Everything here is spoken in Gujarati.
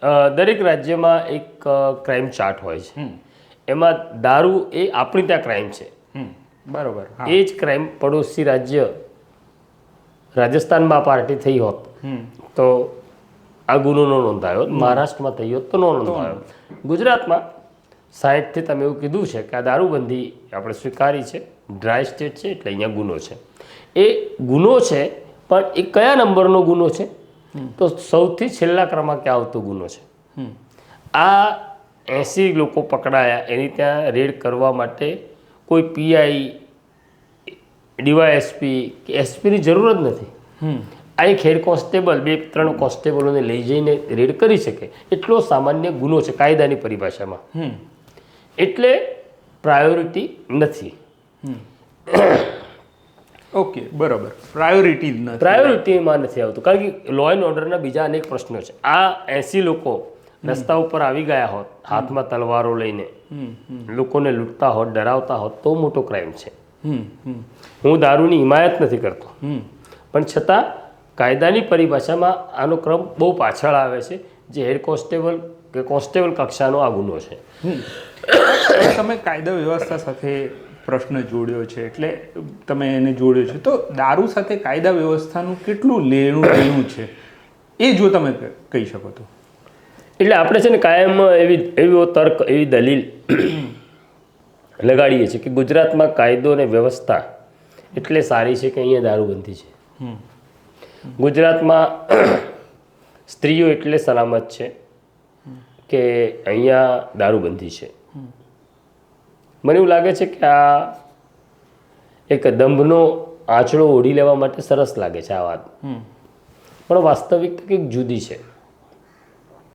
દરેક રાજ્યમાં એક ક્રાઇમ ચાર્ટ હોય છે. એમાં દારૂ એ આપણી ત્યાં ક્રાઇમ છે. બરોબર. એ જ ક્રાઇમ પડોશી રાજ્ય રાજસ્થાનમાં પાર્ટી થઈ હોત તો આ ગુનો ન નોંધાયો. મહારાષ્ટ્રમાં થઈ હોત તો ન નોંધાયો. ગુજરાતમાં 60થી તમે એવું કીધું છે કે આ દારૂબંધી આપણે સ્વીકારી છે, ડ્રાય સ્ટેટ છે એટલે અહીંયા ગુનો છે. એ ગુનો છે, પણ એ કયા નંબરનો ગુનો છે? તો સૌથી છેલ્લા ક્રમાંકે આવતો ગુનો છે. આ 80 લોકો પકડાયા, એની ત્યાં રેડ કરવા માટે કોઈ પીઆઈ, ડીવાયએસપી કે એસપીની જરૂર જ નથી. આ એક હેડ કોન્સ્ટેબલ 2-3 કોન્સ્ટેબલોને લઈ જઈને રેડ કરી શકે એટલો સામાન્ય ગુનો છે કાયદાની પરિભાષામાં. એટલે પ્રાયોરિટી નથી. ઓકે, બરોબર. પ્રાયોરિટીમાં નથી આવતું, કારણ કે લો એન્ડ ઓર્ડરના બીજા અનેક પ્રશ્નો છે. આ 80 લોકો રસ્તા ઉપર આવી ગયા હોત, હાથમાં તલવારો લઈને લોકોને લૂંટતા હોત, ડરાવતા હોત, તો મોટો ક્રાઇમ છે. હું દારૂની હિમાયત નથી કરતો, પણ છતાં કાયદાની પરિભાષામાં આનો ક્રમ બહુ પાછળ આવે છે. જે હેડ કોન્સ્ટેબલ કે કોન્સ્ટેબલ કક્ષાનો આ ગુનો છે. તમે કાયદા વ્યવસ્થા સાથે પ્રશ્ન જોડ્યો છે, એટલે તમે એને જોડ્યો છે, તો દારૂ સાથે કાયદા વ્યવસ્થાનું કેટલું લેણું દેણું છે એ જો તમે કહી શકો તો. એટલે આપણે છે ને કાયમ એવો તર્ક, એવી દલીલ લગાડીએ છીએ કે ગુજરાતમાં કાયદો અને વ્યવસ્થા એટલે સારી છે કે અહીંયા દારૂબંધી છે. ગુજરાતમાં સ્ત્રીઓ એટલે સલામત છે કે અહીંયા દારૂબંધી છે. મને એવું લાગે છે કે આ એક દંભનો આંચળો ઓઢી લેવા માટે સરસ લાગે છે આ વાત, પણ વાસ્તવિકતા કંઈક જુદી છે.